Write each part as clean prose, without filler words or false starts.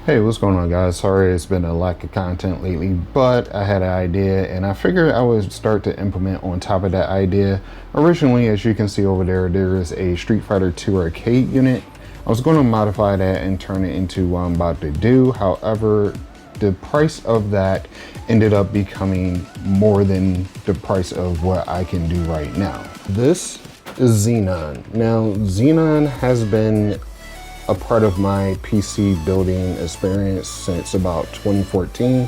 Hey, what's going on, guys? Sorry it's been a lack of content lately, but I had an idea and I figured I would start to implement on top of that idea. Originally, as you can see over there, there is a Street Fighter 2 arcade unit. I was going to modify that and turn it into what I'm about to do. However, the price of that ended up becoming more than the price of what I can do right now. This is Xenon. Now, Xenon has been a part of my PC building experience since about 2014.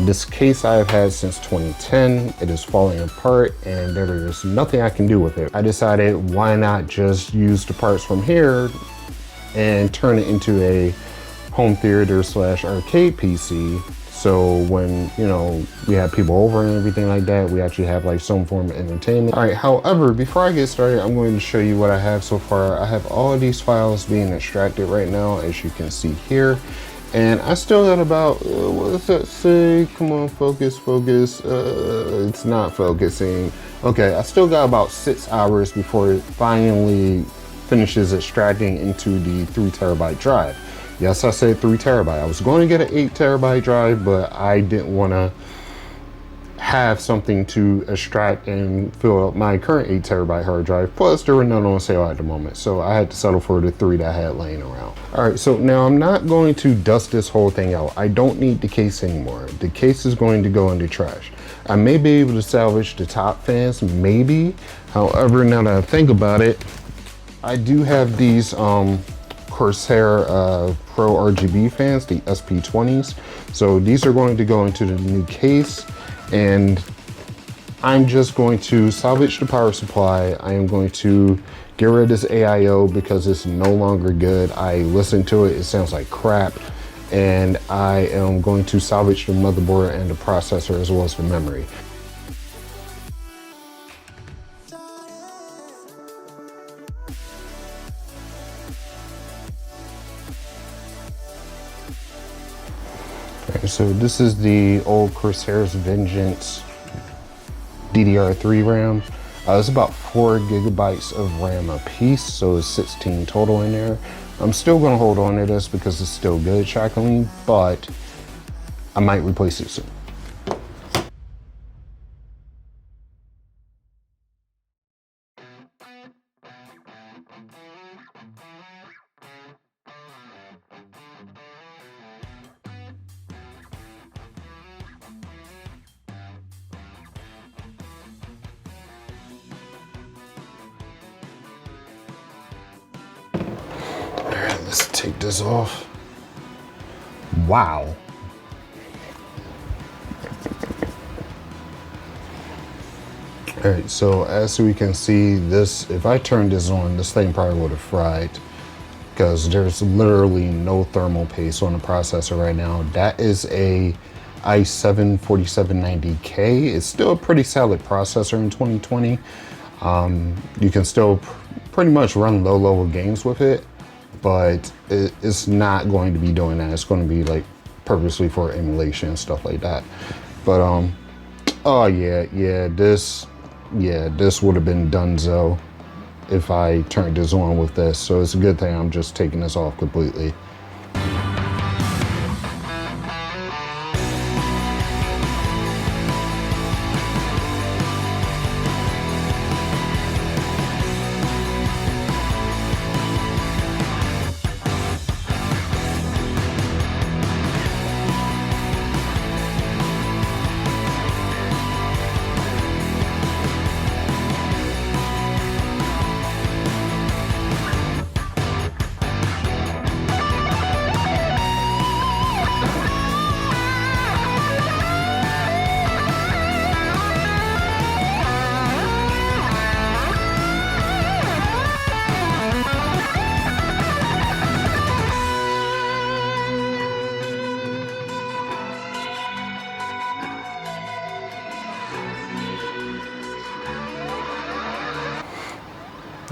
This case I have had since 2010. It is falling apart and there is nothing I can do with it. I decided why not just use the parts from here and turn it into a home theater slash arcade PC. So when, you know, we have people over and everything like that, we actually have like some form of entertainment. All right, however, before I get started, I'm going to show you what I have so far. I have all of these files being extracted right now, as you can see here. And I still got about, what does that say? Come on, focus. It's not focusing. Okay, I still got about 6 hours before it finally finishes extracting into the 3 terabyte drive. Yes, I said 3 terabyte. I was going to get an 8 terabyte drive, but I didn't want to have something to extract and fill up my current 8 terabyte hard drive. Plus, there were none on sale at the moment, so I had to settle for the 3 that I had laying around. All right, so now I'm not going to dust this whole thing out. I don't need the case anymore. The case is going to go in the trash. I may be able to salvage the top fans, maybe. However, now that I think about it, I do have these Corsair Pro RGB fans, the SP20s. So these are going to go into the new case, and I'm just going to salvage the power supply. I am going to get rid of this AIO because it's no longer good. I listened to it, it sounds like crap. And I am going to salvage the motherboard and the processor as well as the memory. So this is the old Corsair's Vengeance DDR3 RAM. It's about 4 gigabytes of RAM a piece, so it's 16 total in there. I'm still gonna hold on to this because it's still good, shockingly, but I might replace it soon. Let's take this off. Wow. All right, so as we can see, this, if I turn this on, this thing probably would have fried because there's literally no thermal paste on the processor right now. That is a i7 4790K. It's still a pretty solid processor in 2020. You can still pretty much run low-level games with it, but it's not going to be doing that. It's going to be like purposely for emulation and stuff like that. But oh yeah, this would have been donezo if I turned this on with this. So it's a good thing I'm just taking this off completely.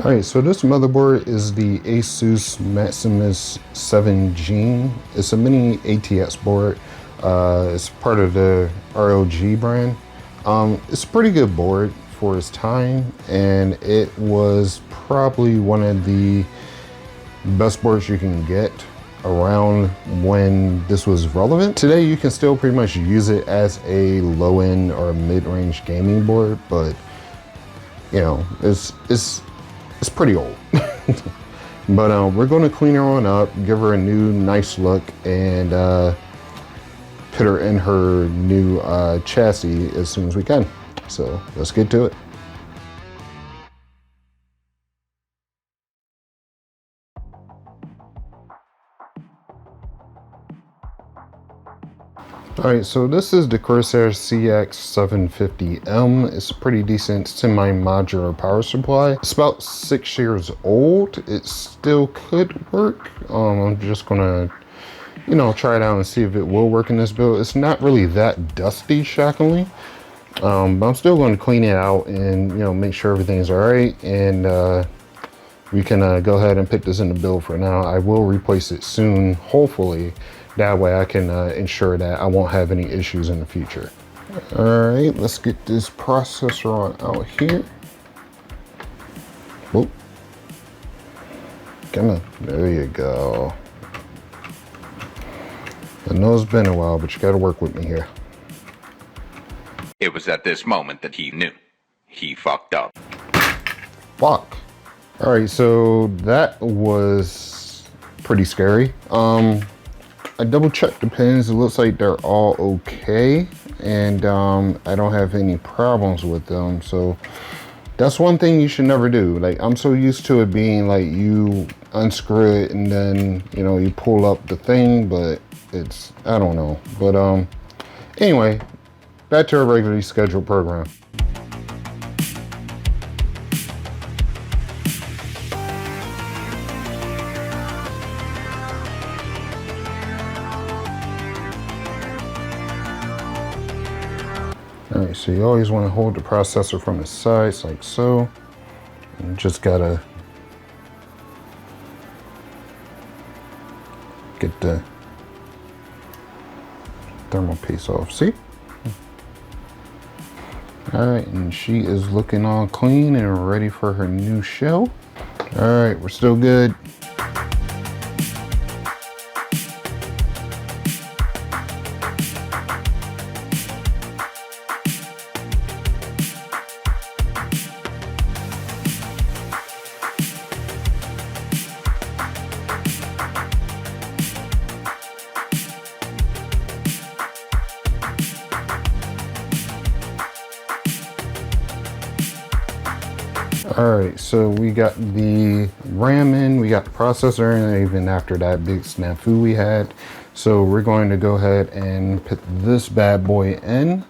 All right, so this motherboard is the Asus Maximus 7 Gene. It's a mini ATX board. It's part of the ROG brand. It's a pretty good board for its time, and it was probably one of the best boards you can get around when this was relevant. Today you can still pretty much use it as a low-end or mid-range gaming board, but you know, it's pretty old. But we're going to clean her on up, give her a new nice look, and put her in her new chassis as soon as we can. So let's get to it. Alright, so this is the Corsair CX750M. It's pretty decent semi-modular power supply. It's about 6 years old. It still could work. I'm just gonna, you know, try it out and see if it will work in this build. It's not really that dusty, shockingly. But I'm still going to clean it out and, you know, make sure everything's alright. And we can go ahead and put this in the build for now. I will replace it soon, hopefully. That way I can ensure that I won't have any issues in the future. All right, let's get this processor on out here. Whoop. Come on, there you go. I know it's been a while, but you gotta work with me here. It was at this moment that he knew. He fucked up. Fuck. All right, so that was pretty scary. I double checked the pins. It looks like they're all okay, and I don't have any problems with them. So that's one thing you should never do. Like, I'm so used to it being like you unscrew it and then, you know, you pull up the thing, but it's, I don't know. But anyway, back to our regularly scheduled program. All right, so you always want to hold the processor from the sides like so. You just gotta get the thermal paste off, see? All right, and she is looking all clean and ready for her new shell. All right, we're still good. All right, so we got the RAM in, we got the processor in, even after that big snafu we had. So we're going to go ahead and put this bad boy in.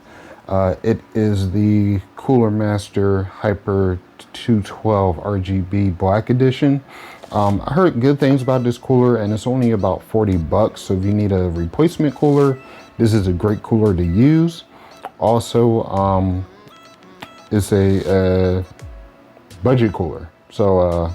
It is the Cooler Master Hyper 212 RGB Black Edition. I heard good things about this cooler, and it's only about 40 bucks. So if you need a replacement cooler, this is a great cooler to use. Also, it's a budget cooler, so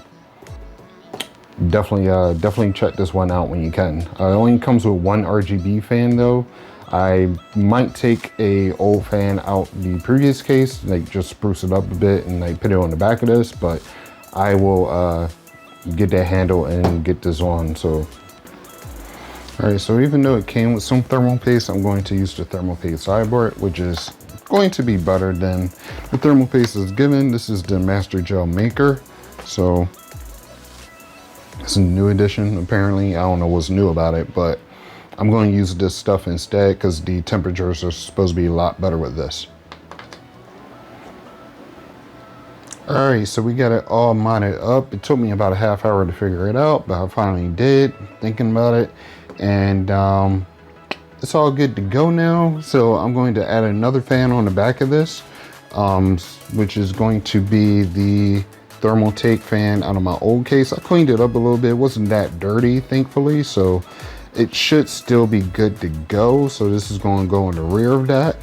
definitely check this one out when you can. It only comes with one RGB fan though. I might take a old fan out the previous case, like just spruce it up a bit and like put it on the back of this, but I will get that handle and get this on. So all right, so even though it came with some thermal paste, I'm going to use the thermal paste sideboard, which is going to be better than the thermal paste is given. This is the Master Gel Maker, so it's a new edition apparently. I don't know what's new about it, but I'm going to use this stuff instead because the temperatures are supposed to be a lot better with this. All right, so we got it all modded up. It took me about a half hour to figure it out, but I finally did, thinking about it, and it's all good to go now. So I'm going to add another fan on the back of this, which is going to be the thermal take fan out of my old case. I cleaned it up a little bit. It wasn't that dirty, thankfully, so it should still be good to go. So this is going to go in the rear of that.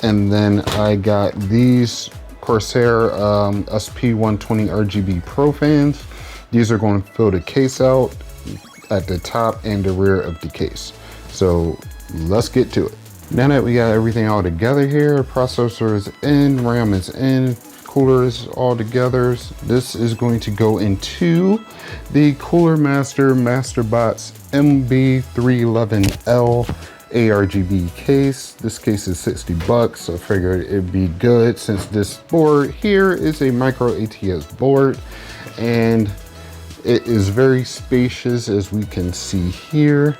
And then I got these Corsair SP120 RGB Pro fans. These are going to fill the case out at the top and the rear of the case. So let's get to it. Now that we got everything all together here, processor is in, RAM is in, coolers all together. This is going to go into the Cooler Master MasterBots MB311L ARGB case. This case is 60 bucks, so I figured it'd be good since this board here is a micro ATS board, and it is very spacious as we can see here.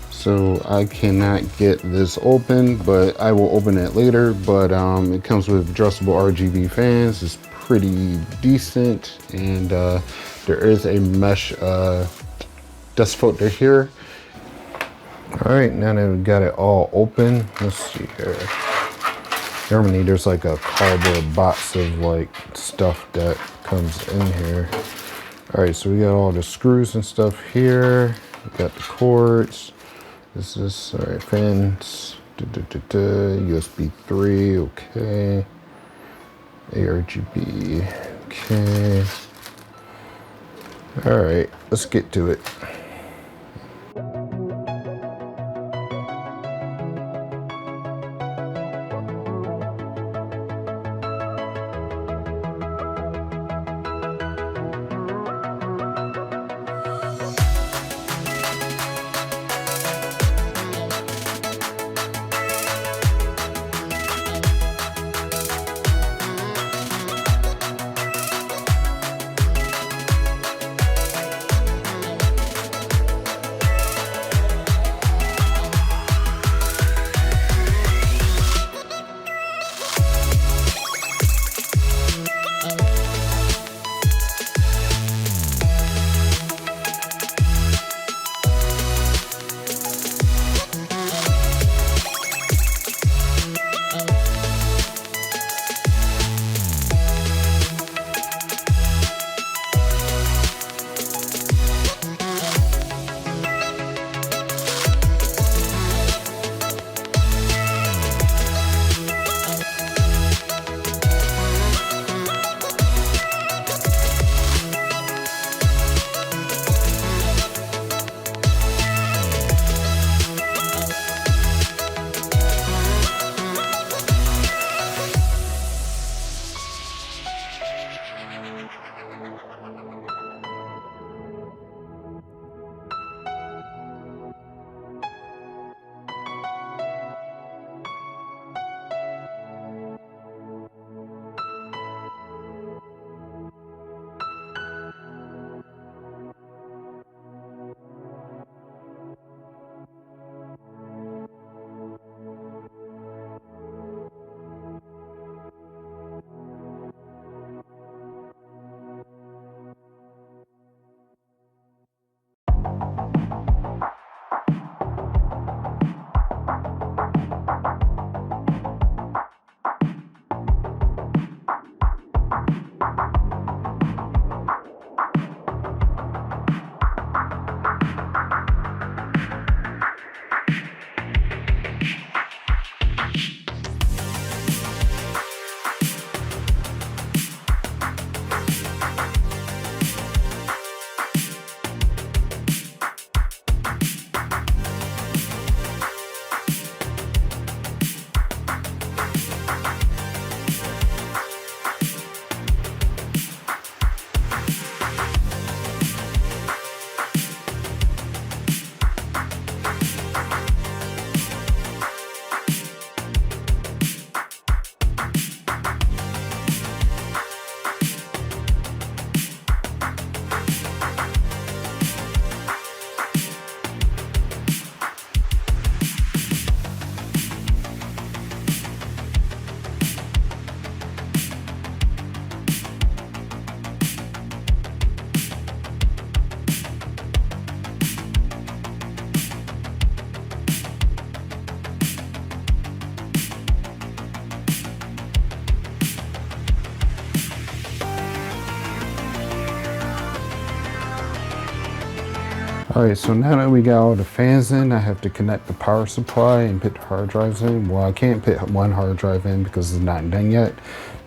So I cannot get this open, but I will open it later. But it comes with adjustable RGB fans. It's pretty decent, and there is a mesh dust filter here. All right, now that we got it all open, let's see here. Normally there's like a cardboard box of like stuff that comes in here. All right, so we got all the screws and stuff here. We got the cords. This is, all right, fans, USB 3, okay. ARGB, okay. All right, let's get to it. Alright, so now that we got all the fans in, I have to connect the power supply and put the hard drives in. Well, I can't put one hard drive in because it's not done yet,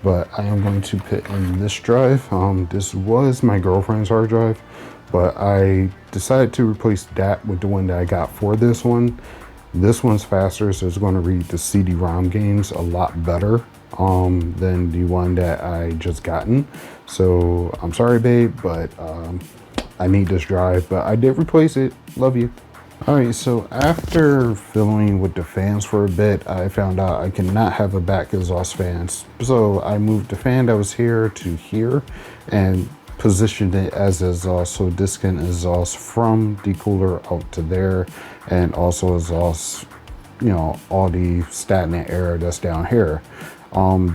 but I am going to put in this drive. This was my girlfriend's hard drive, but I decided to replace that with the one that I got for this one. This one's faster, so it's going to read the CD-ROM games a lot better. than the one that I just gotten. So I'm sorry, babe, but I need this drive, but I did replace it. Love you. All right, so after fiddling with the fans for a bit, I found out I cannot have a back exhaust fan. So I moved the fan that was here to here and positioned it as exhaust, so this can exhaust from the cooler out to there and also exhaust, you know, all the stagnant air that's down here.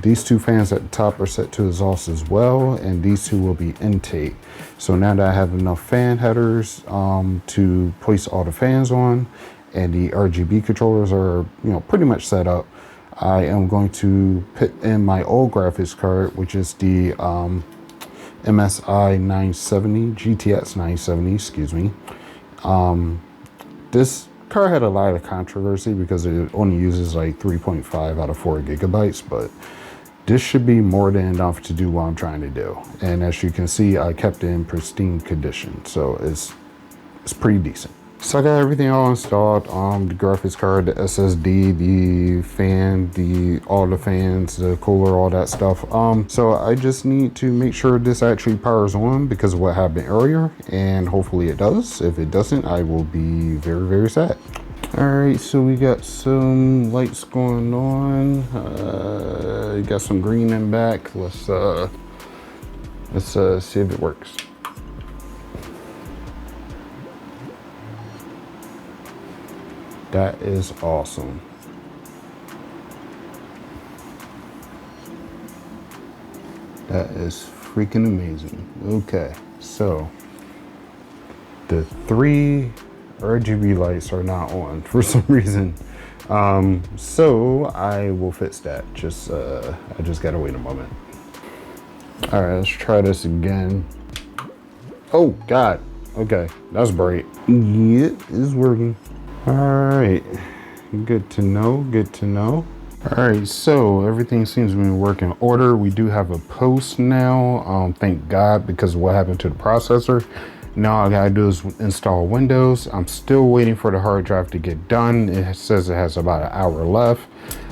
These two fans at the top are set to exhaust as well, and these two will be intake. So now that I have enough fan headers to place all the fans on, and the RGB controllers are, you know, pretty much set up, I am going to put in my old graphics card, which is the MSI 970, GTX 970, excuse me. This card had a lot of controversy because it only uses like 3.5 out of 4 gigabytes, but this should be more than enough to do what I'm trying to do. And as you can see, I kept it in pristine condition, so it's pretty decent. So I got everything all installed, the graphics card, the SSD, the fan, all the fans, the cooler, all that stuff. So I just need to make sure this actually powers on because of what happened earlier, and hopefully it does. If it doesn't, I will be very, very sad. All right, so we got some lights going on. You got some green in back. Let's see if it works. That is awesome. That is freaking amazing. Okay, so the 3 RGB lights are not on for some reason. So I will fix that. I just gotta wait a moment. All right, let's try this again. Oh God. Okay, that's bright. Yeah, it's working. All right, good to know, good to know. All right, so everything seems to be in working order. We do have a post now, thank God, because of what happened to the processor. Now all I gotta do is install Windows. I'm still waiting for the hard drive to get done. It says it has about an hour left.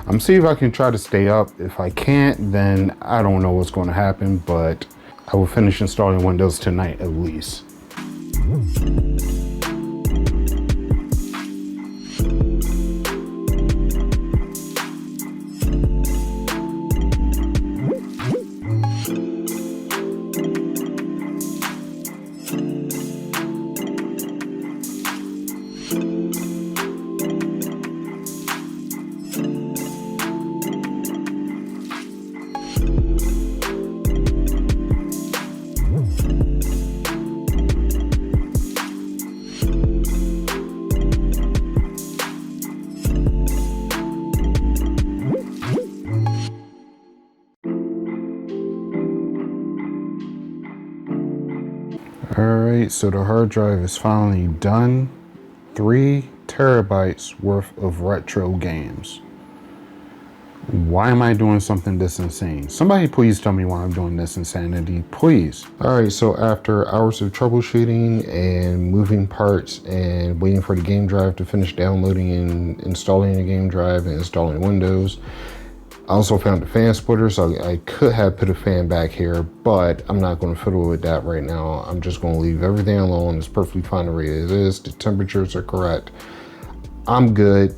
I'm seeing if I can try to stay up. If I can't, then I don't know what's gonna happen, but I will finish installing Windows tonight at least. Alright, so the hard drive is finally done. 3 terabytes worth of retro games. Why am I doing something this insane? Somebody please tell me why I'm doing this insanity, please. Alright, so after hours of troubleshooting and moving parts and waiting for the game drive to finish downloading and installing the game drive and installing Windows, I also found the fan splitter, so I could have put a fan back here, but I'm not going to fiddle with that right now. I'm just going to leave everything alone. It's perfectly fine the way it is. The temperatures are correct. I'm good.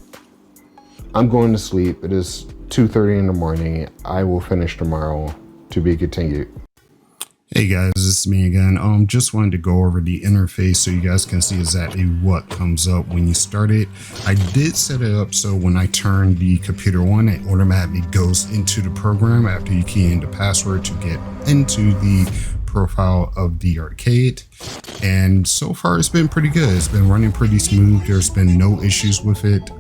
I'm going to sleep. It is 2:30 in the morning. I will finish tomorrow. To be continued. Hey guys, this is me again. Just wanted to go over the interface so you guys can see exactly what comes up when you start it. I did set it up so when I turn the computer on, it automatically goes into the program after you key in the password to get into the profile of the arcade. And so far it's been pretty good. It's been running pretty smooth. There's been no issues with it.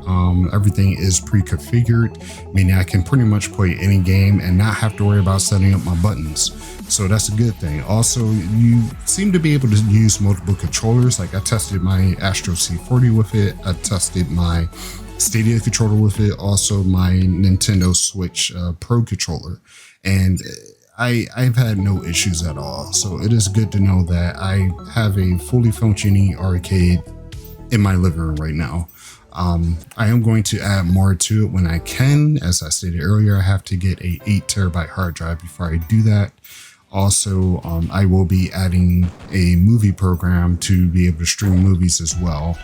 Everything is pre-configured, meaning I can pretty much play any game and not have to worry about setting up my buttons. So that's a good thing. Also, you seem to be able to use multiple controllers. Like I tested my Astro C40 with it. I tested my Stadia controller with it. Also my Nintendo Switch Pro controller. And I've had no issues at all. So it is good to know that I have a fully functioning arcade in my living room right now. I am going to add more to it when I can. As I stated earlier, I have to get a 8 TB hard drive before I do that. Also, I will be adding a movie program to be able to stream movies as well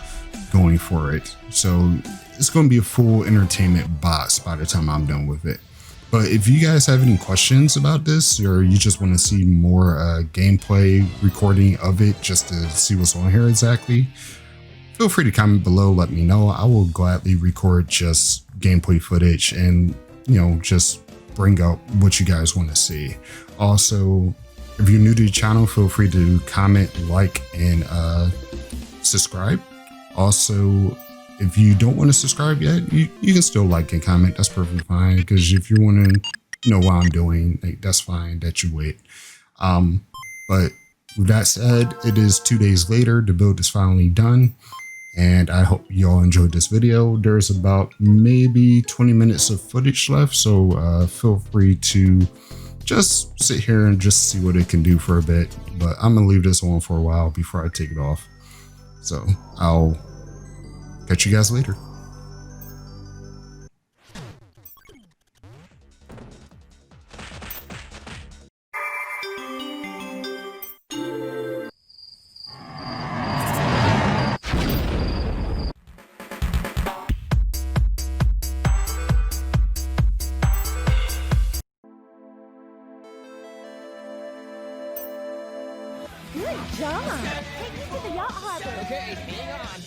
going for it. So it's going to be a full entertainment box by the time I'm done with it. But if you guys have any questions about this, or you just want to see more gameplay recording of it just to see what's on here exactly, feel free to comment below, let me know. I will gladly record just gameplay footage and, you know, just bring out what you guys want to see. Also, if you're new to the channel, feel free to comment, like, and subscribe. Also, if you don't want to subscribe yet, you can still like and comment. That's perfectly fine, because if you want to know what I'm doing, like, that's fine that you wait. But with that said, it is 2 days later. The build is finally done, and I hope you all enjoyed this video. There's about maybe 20 minutes of footage left, so feel free to just sit here and just see what it can do for a bit. But I'm gonna leave this on for a while before I take it off. So I'll catch you guys later. Good job! Take me to the yacht harbor! Okay, hang on.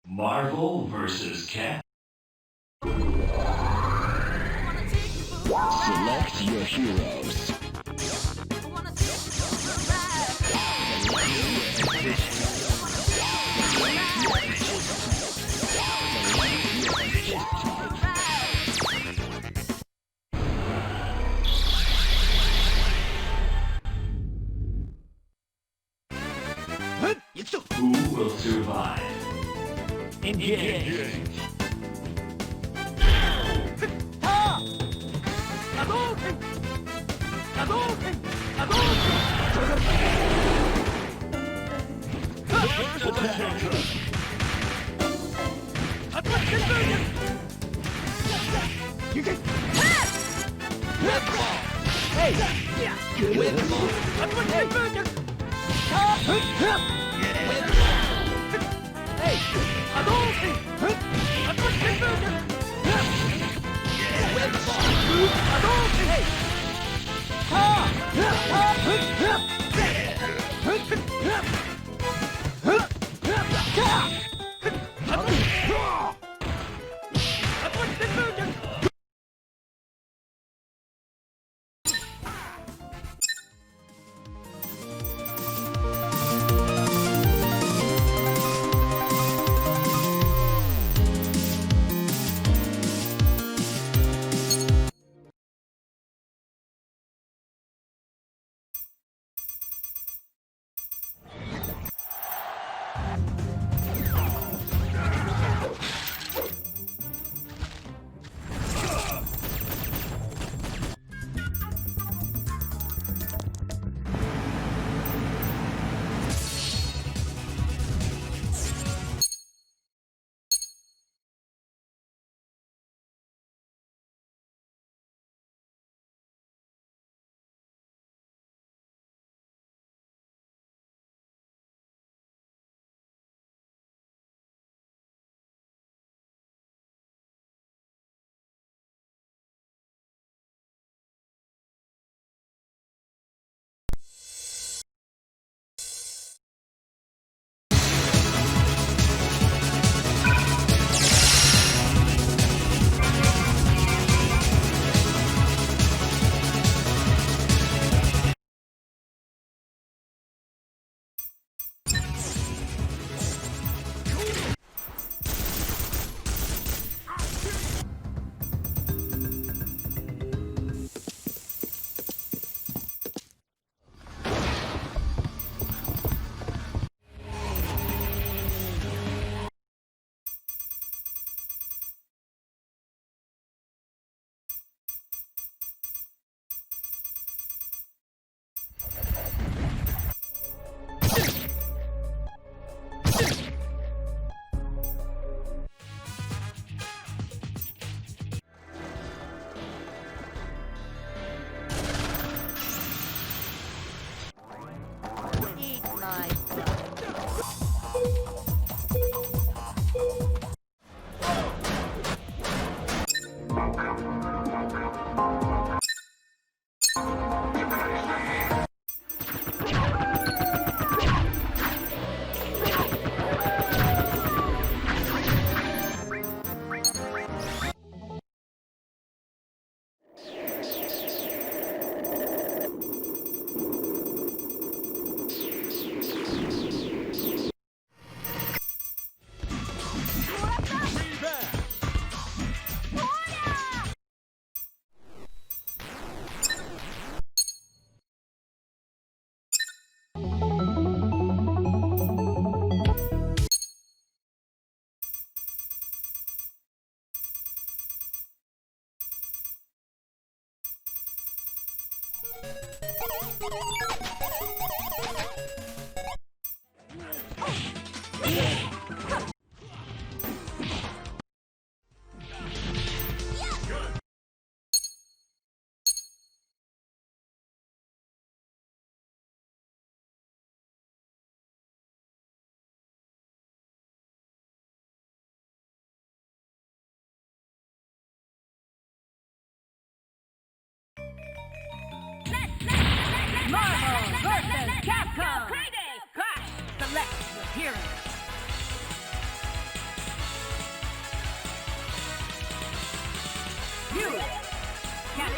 Marvel versus Cat. Select your heroes. Who will survive? Engage!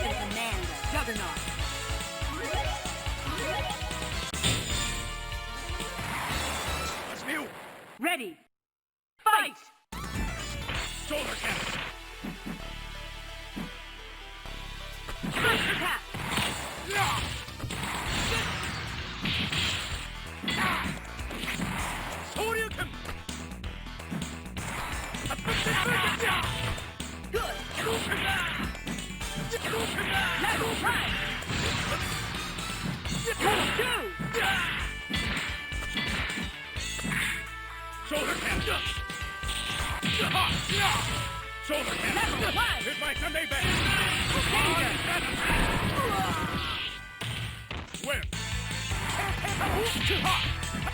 and command the juggernaut. Ready. Fight! Shoulder tap. Monster tap. Shoryuken. Good. Level 5. Level 2. Shoulder tap. Shoulder tap. Level 1. Hit my Sunday best. Win. Level 2.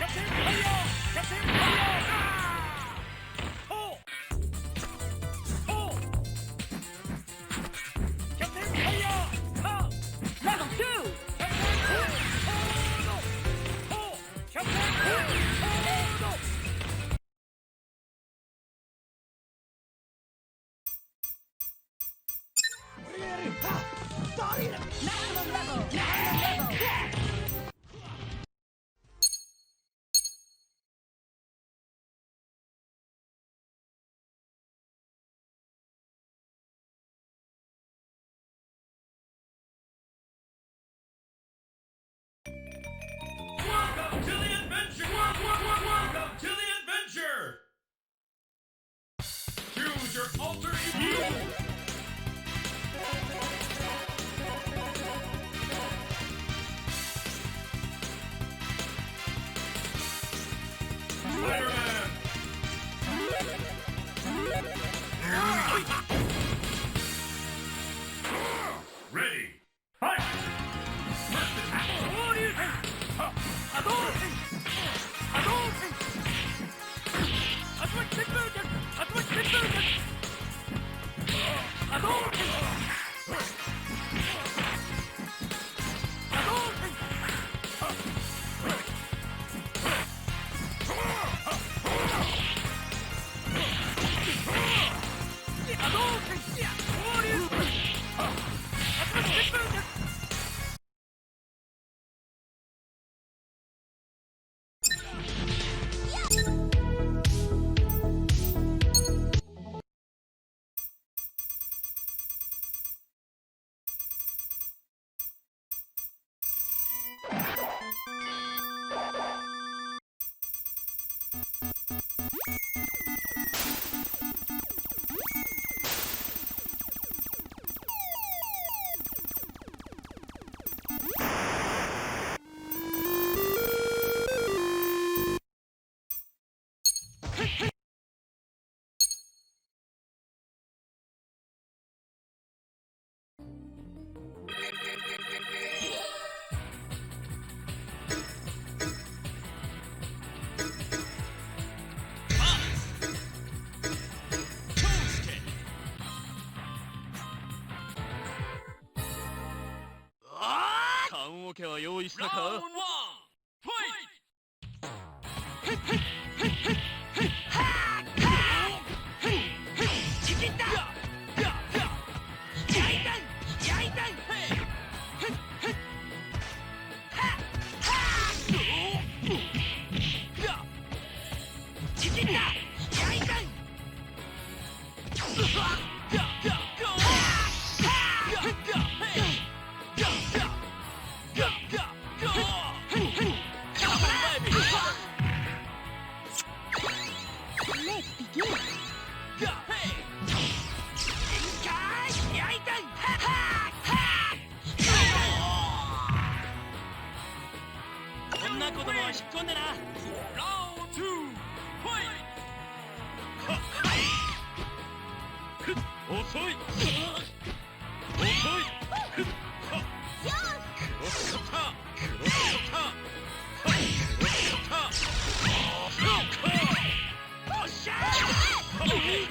Maximum level. Maximum level. Welcome to the adventure! Welcome to the adventure! Choose your alter ego! Spider-Man! Ready! Fight! First attack! Round 1! Fight! Let's begin. こんなことも引っ込んでな。Round 2 Fight! 遅い遅いクロスカッタークロスカッタークロスカッターおっしゃ遅い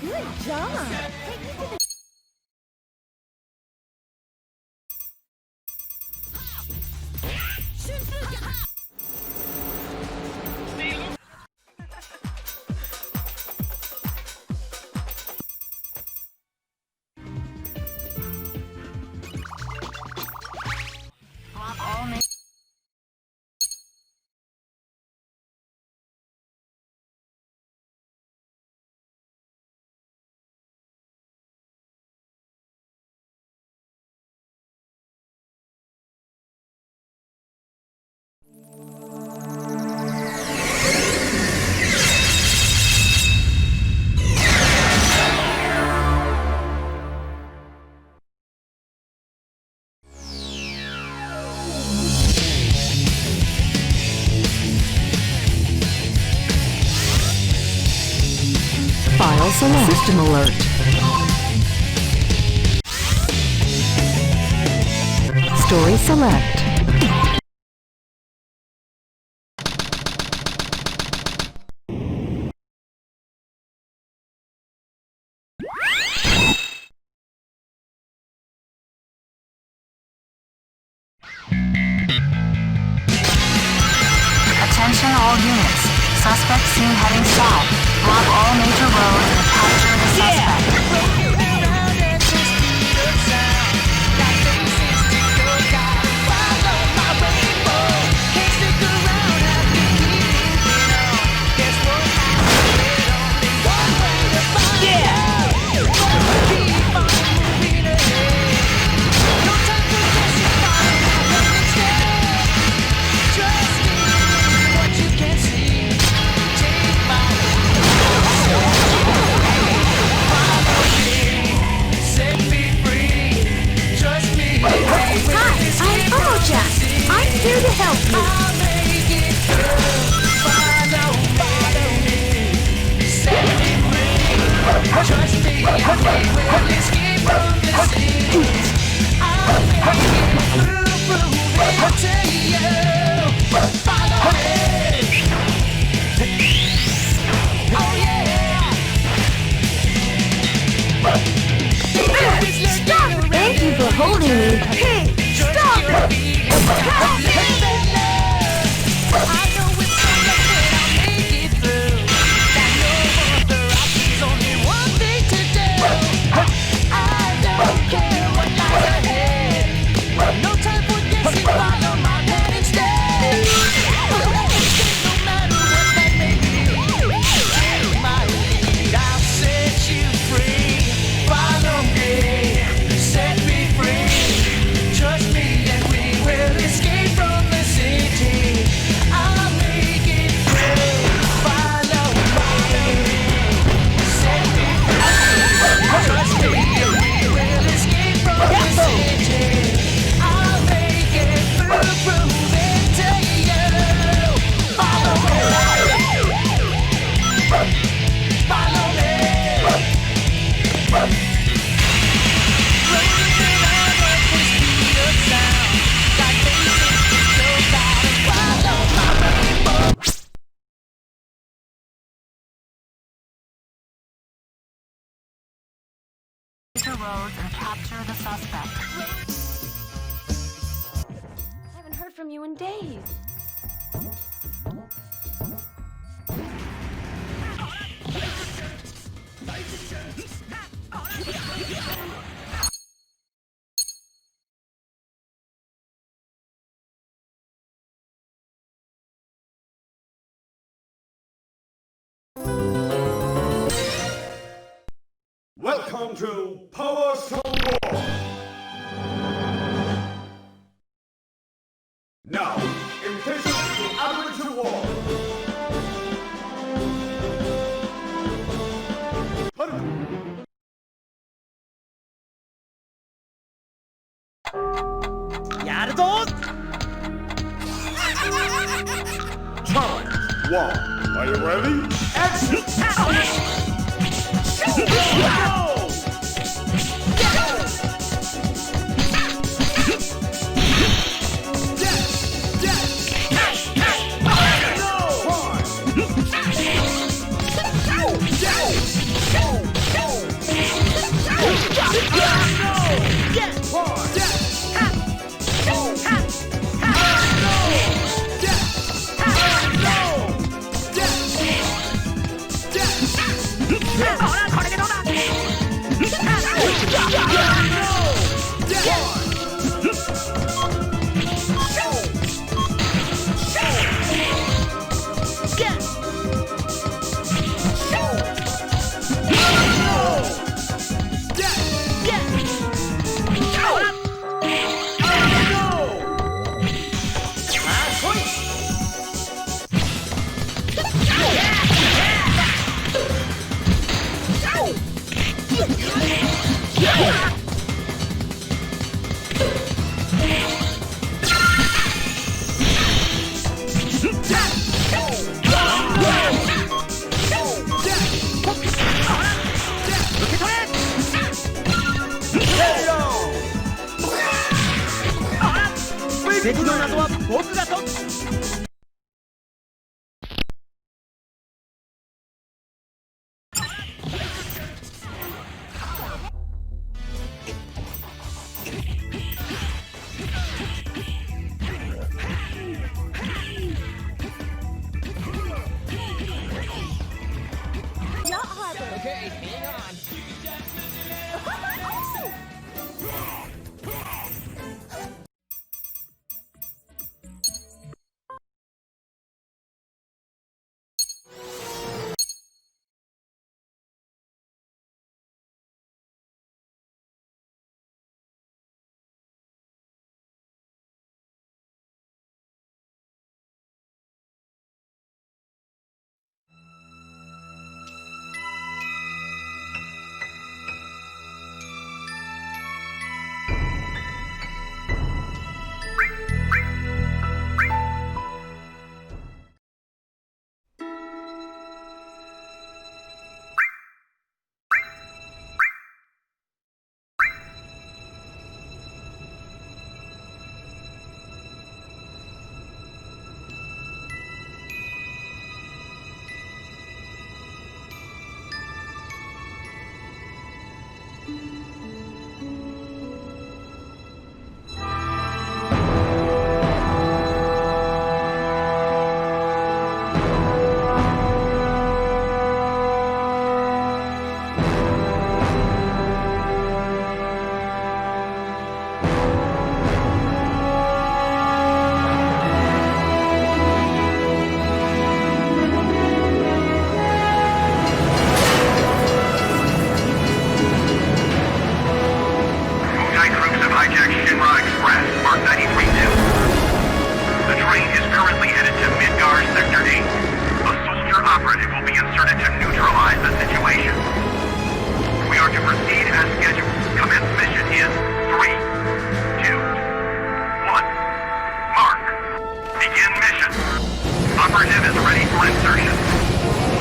Good job. File select. System alert. Story select. Attention all units. Suspect seen heading south. Block all major roads and capture the suspect. I'm here to help you. Trust me, we will escape from this city. I'll make it through, prove it to you. Follow me. Oh yeah. Stop! Thank you for holding me. Hey, stop it! Help me! I know it's so that I'll make it through. Got no other options, only one thing to do. I don't care what lies ahead. No time for guessing, follow my plan instead. No matter what that may be, take my lead, I'll set you free. Follow me, set me free. Trust me and we will escape from the city. I'll make it through. Follow me, set me free. Trust me and we will escape from the city. I'll make it through, prove it to you. Follow me, follow me. Rolling around at the speed of sound. Got faces to go by. Follow my rainbow. Major roads and capture the suspect. I haven't heard from you in days. Welcome to Power Stone War. Now, invitation to Avalanche War! Challenge 1. Are you ready? Action! Go!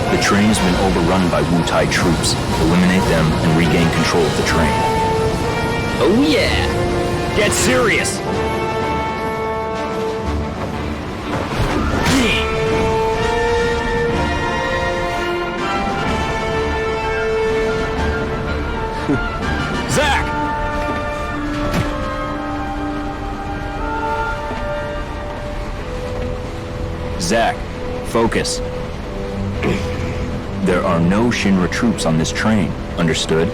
The train has been overrun by Wu-Tai troops. Eliminate them and regain control of the train. Oh yeah! Get serious! Zach! Zach, focus. There are no Shinra troops on this train. Understood?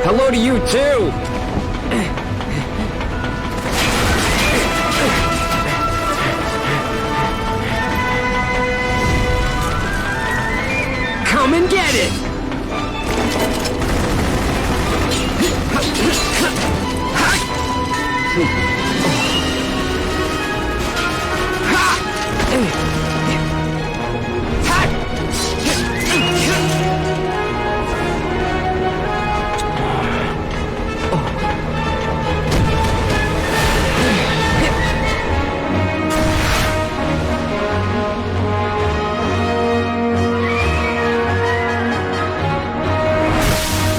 Hello to you too! and get it!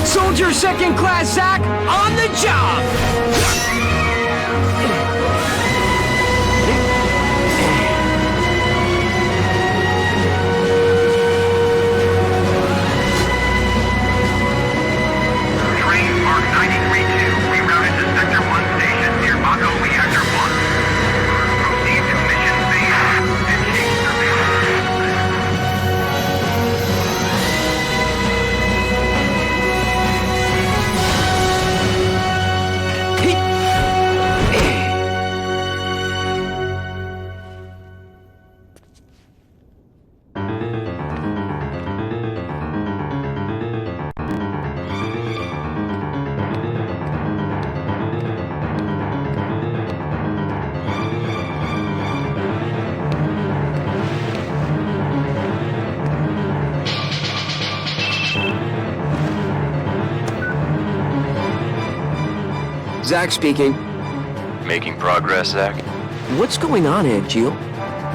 Soldier second class, Zach, on the job! Train Mark 93-2 rerouted to Sector 1 station near Mako Reactor 1. Proceed to mission phase and change surveillance. Zach speaking. Making progress, Zach? What's going on, Agil?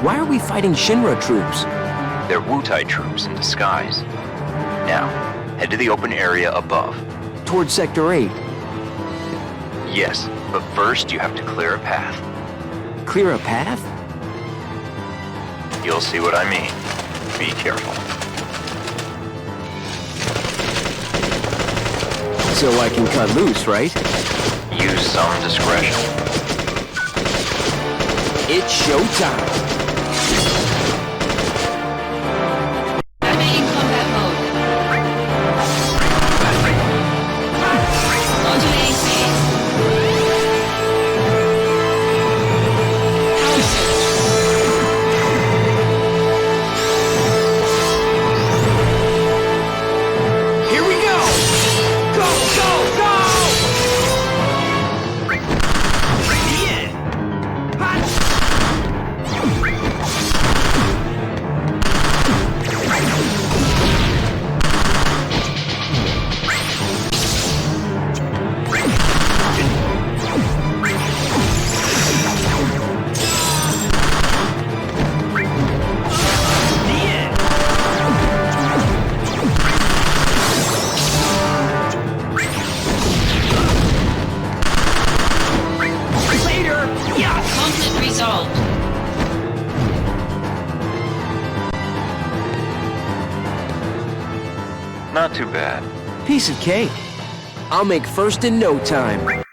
Why are we fighting Shinra troops? They're Wutai troops in disguise. Now, head to the open area above. Towards Sector 8. Yes, but first you have to clear a path. Clear a path? You'll see what I mean. Be careful. So I can cut loose, right? Use some discretion. It's showtime. Activating combat mode. Modulating phase. Power surge. Here we go! Go, go, go! Conflict resolved. Not too bad. Piece of cake. I'll make first in no time.